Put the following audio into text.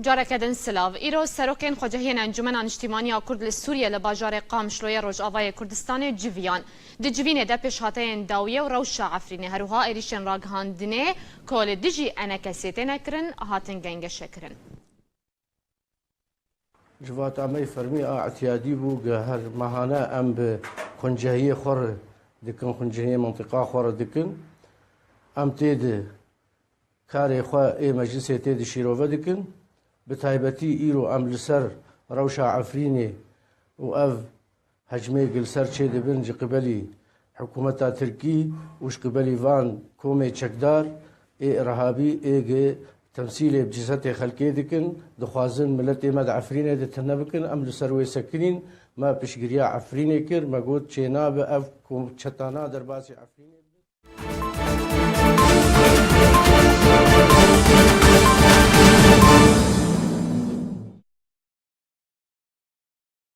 جاركدن سلاو ایرو سروکن خواجهین انجمن اجتماعی کرد لسوریه لباجار قام شلوی روجاوای کردستان جویان د جوینه د پیشهاتین داویه و روش عفرینه هروها ایریشن راگهاندنه کول دجی انکسیته نکرن هاتن گنگ شکرن جوات عمي فرمي اعتيادي بو هر مهانا ام بخنجهيه خور دكن خنجهيه منطقه خور دكن ام تيد كاري خو اي مجلس تيد شيروفا دكن بتايبتي ايرو ام لسر روشا عفريني واف هجمي قلسر تشي دبنج قبلي حكومة تركي وش قبلي فان كومي تشكدار اي ارهابي اي تمثيلي بجزاتي خلقي دكن دخوازن ملتي مد عفريني دتنا بكن ام لسروي سكرين ما بشقريا عفريني كر ما قلت شينا بأف كوم شتانا درباسي عفريني